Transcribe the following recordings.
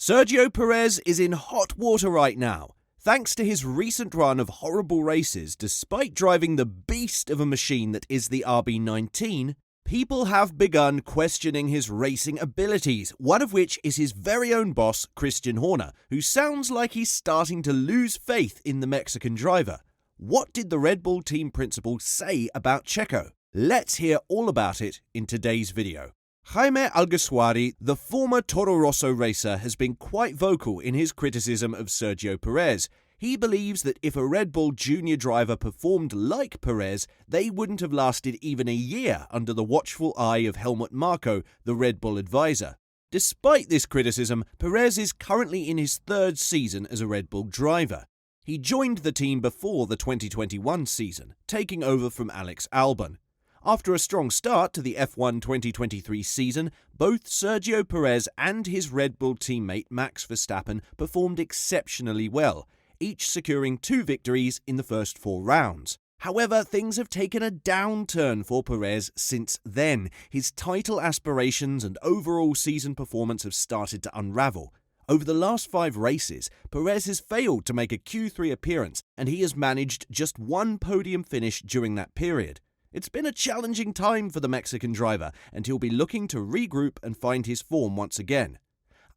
Sergio Perez is in hot water right now. Thanks to his recent run of horrible races, despite driving the beast of a machine that is the RB19, people have begun questioning his racing abilities, one of which is his very own boss, Christian Horner, who sounds like he's starting to lose faith in the Mexican driver. What did the Red Bull team principal say about Checo? Let's hear all about it in today's video. Jaime Alguersuari, the former Toro Rosso racer, has been quite vocal in his criticism of Sergio Perez. He believes that if a Red Bull junior driver performed like Perez, they wouldn't have lasted even a year under the watchful eye of Helmut Marko, the Red Bull advisor. Despite this criticism, Perez is currently in his third season as a Red Bull driver. He joined the team before the 2021 season, taking over from Alex Albon. After a strong start to the F1 2023 season, both Sergio Perez and his Red Bull teammate Max Verstappen performed exceptionally well, each securing 2 victories in the first 4 rounds. However, things have taken a downturn for Perez since then. His title aspirations and overall season performance have started to unravel. Over the last 5 races, Perez has failed to make a Q3 appearance, and he has managed just 1 podium finish during that period. It's been a challenging time for the Mexican driver, and he'll be looking to regroup and find his form once again.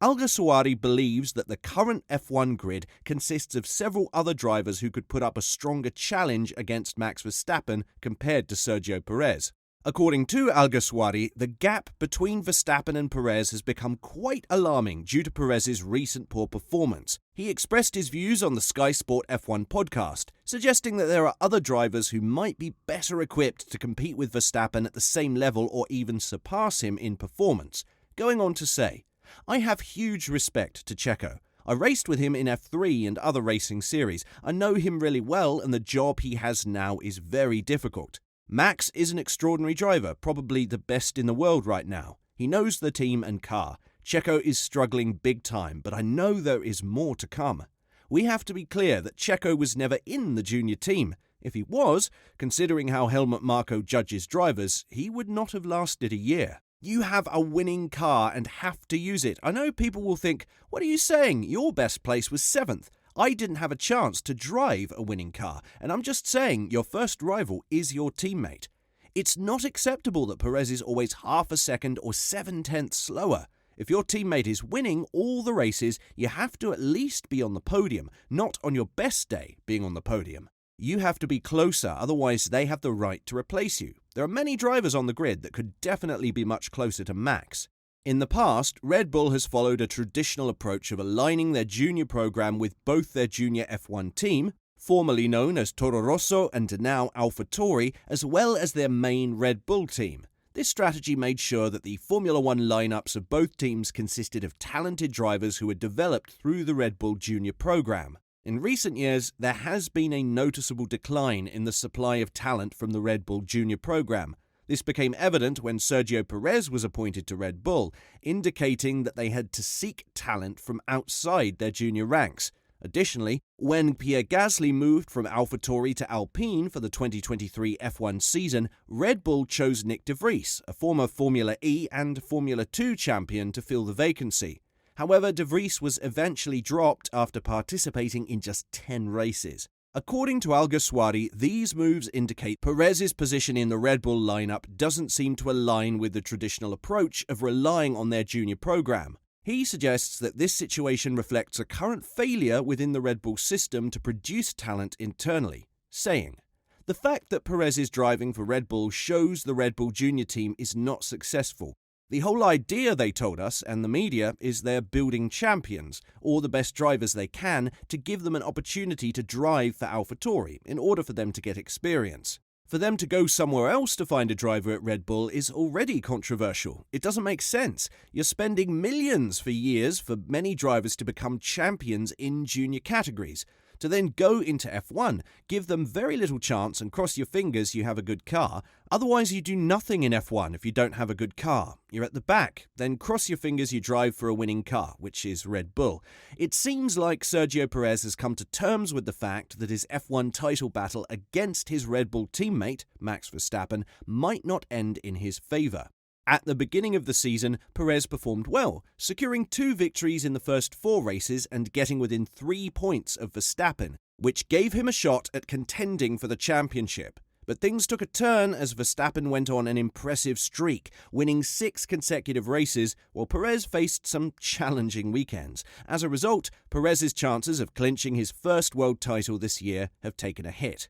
Alguersuari believes that the current F1 grid consists of several other drivers who could put up a stronger challenge against Max Verstappen compared to Sergio Perez. According to Alguersuari, the gap between Verstappen and Perez has become quite alarming due to Perez's recent poor performance. He expressed his views on the Sky Sport F1 podcast, suggesting that there are other drivers who might be better equipped to compete with Verstappen at the same level or even surpass him in performance, going on to say, "I have huge respect to Checo. I raced with him in F3 and other racing series. I know him really well, and the job he has now is very difficult. Max is an extraordinary driver, probably the best in the world right now. He knows the team and car. Checo is struggling big time, but I know there is more to come. We have to be clear that Checo was never in the junior team. If he was, considering how Helmut Marko judges drivers, he would not have lasted a year. You have a winning car and have to use it. I know people will think, what are you saying? Your best place was 7th. I didn't have a chance to drive a winning car, and I'm just saying your first rival is your teammate. It's not acceptable that Perez is always half a second or 7/10 slower. If your teammate is winning all the races, you have to at least be on the podium, not on your best day being on the podium. You have to be closer, otherwise they have the right to replace you. There are many drivers on the grid that could definitely be much closer to Max. In the past, Red Bull has followed a traditional approach of aligning their junior program with both their junior F1 team, formerly known as Toro Rosso and now AlphaTauri, as well as their main Red Bull team. This strategy made sure that the Formula One lineups of both teams consisted of talented drivers who were developed through the Red Bull junior program. In recent years, there has been a noticeable decline in the supply of talent from the Red Bull junior program. This became evident when Sergio Perez was appointed to Red Bull, indicating that they had to seek talent from outside their junior ranks. Additionally, when Pierre Gasly moved from AlphaTauri to Alpine for the 2023 F1 season, Red Bull chose Nick de Vries, a former Formula E and Formula 2 champion, to fill the vacancy. However, de Vries was eventually dropped after participating in just 10 races. According to Alguersuari, these moves indicate Perez's position in the Red Bull lineup doesn't seem to align with the traditional approach of relying on their junior program. He suggests that this situation reflects a current failure within the Red Bull system to produce talent internally, saying, "The fact that Perez is driving for Red Bull shows the Red Bull junior team is not successful. The whole idea, they told us, and the media, is they're building champions, or the best drivers they can, to give them an opportunity to drive for AlphaTauri in order for them to get experience. For them to go somewhere else to find a driver at Red Bull is already controversial. It doesn't make sense. You're spending millions for years for many drivers to become champions in junior categories. To then go into F1, give them very little chance and cross your fingers you have a good car. Otherwise, you do nothing in F1 if you don't have a good car. You're at the back, then cross your fingers you drive for a winning car, which is Red Bull. It seems like Sergio Perez has come to terms with the fact that his F1 title battle against his Red Bull teammate, Max Verstappen, might not end in his favour. At the beginning of the season, Perez performed well, securing 2 victories in the first 4 races and getting within 3 points of Verstappen, which gave him a shot at contending for the championship. But things took a turn as Verstappen went on an impressive streak, winning 6 consecutive races, while Perez faced some challenging weekends. As a result, Perez's chances of clinching his first world title this year have taken a hit.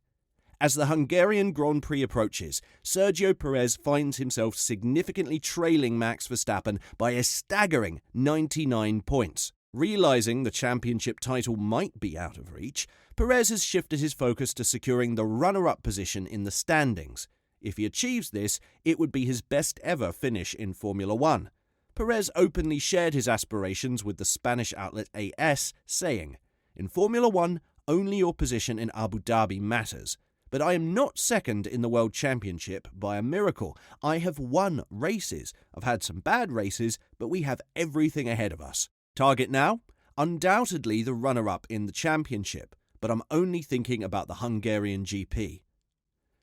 As the Hungarian Grand Prix approaches, Sergio Perez finds himself significantly trailing Max Verstappen by a staggering 99 points. Realizing the championship title might be out of reach, Perez has shifted his focus to securing the runner-up position in the standings. If he achieves this, it would be his best ever finish in Formula One. Perez openly shared his aspirations with the Spanish outlet AS, saying, "In Formula One, only your position in Abu Dhabi matters. But I am not second in the World Championship by a miracle. I have won races. I've had some bad races, but we have everything ahead of us. Target now? Undoubtedly the runner-up in the championship, but I'm only thinking about the Hungarian GP."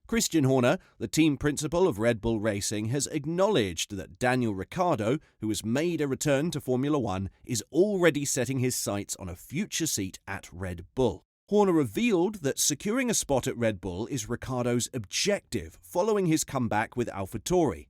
Christian Horner, the team principal of Red Bull Racing, has acknowledged that Daniel Ricciardo, who has made a return to Formula One, is already setting his sights on a future seat at Red Bull. Horner revealed that securing a spot at Red Bull is Ricciardo's objective following his comeback with AlphaTauri.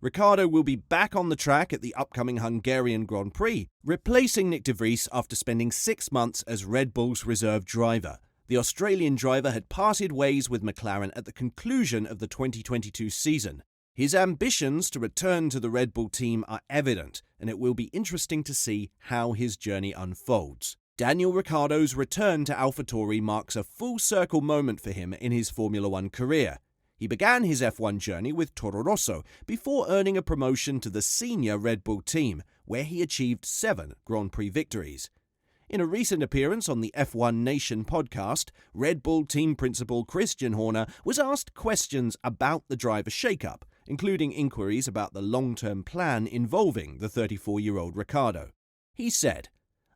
Ricciardo will be back on the track at the upcoming Hungarian Grand Prix, replacing Nick de Vries after spending 6 months as Red Bull's reserve driver. The Australian driver had parted ways with McLaren at the conclusion of the 2022 season. His ambitions to return to the Red Bull team are evident, and it will be interesting to see how his journey unfolds. Daniel Ricciardo's return to AlphaTauri marks a full-circle moment for him in his Formula One career. He began his F1 journey with Toro Rosso before earning a promotion to the senior Red Bull team, where he achieved 7 Grand Prix victories. In a recent appearance on the F1 Nation podcast, Red Bull team principal Christian Horner was asked questions about the driver shakeup, including inquiries about the long-term plan involving the 34-year-old Ricciardo. He said,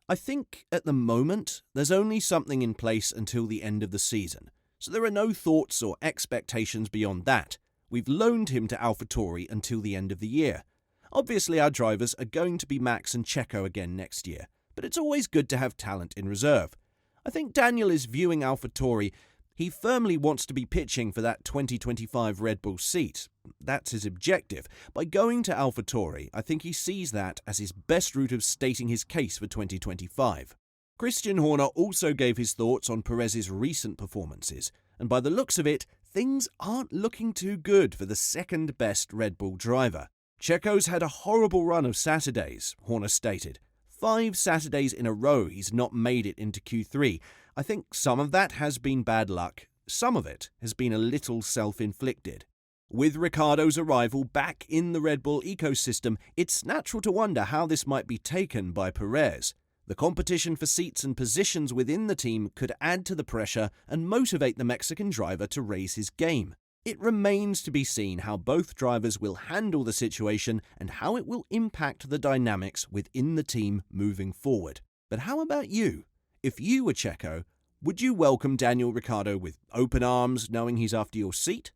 "I think at the moment there's only something in place until the end of the season, so there are no thoughts or expectations beyond that. We've loaned him to AlphaTauri until the end of the year. Obviously our drivers are going to be Max and Checo again next year, but it's always good to have talent in reserve. I think Daniel is viewing AlphaTauri. He firmly wants to be pitching for that 2025 Red Bull seat. That's his objective. By going to AlphaTauri, I think he sees that as his best route of stating his case for 2025. Christian Horner also gave his thoughts on Perez's recent performances, and by the looks of it, things aren't looking too good for the second-best Red Bull driver. Checo's had a horrible run of Saturdays, Horner stated. 5 Saturdays in a row he's not made it into Q3. I think some of that has been bad luck. Some of it has been a little self-inflicted. With Ricciardo's arrival back in the Red Bull ecosystem, it's natural to wonder how this might be taken by Perez. The competition for seats and positions within the team could add to the pressure and motivate the Mexican driver to raise his game. It remains to be seen how both drivers will handle the situation and how it will impact the dynamics within the team moving forward. But how about you? If you were Checo, would you welcome Daniel Ricciardo with open arms knowing he's after your seat?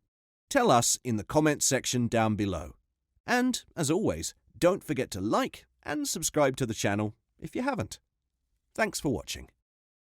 Tell us in the comments section down below. And, as always, don't forget to like and subscribe to the channel if you haven't. Thanks for watching.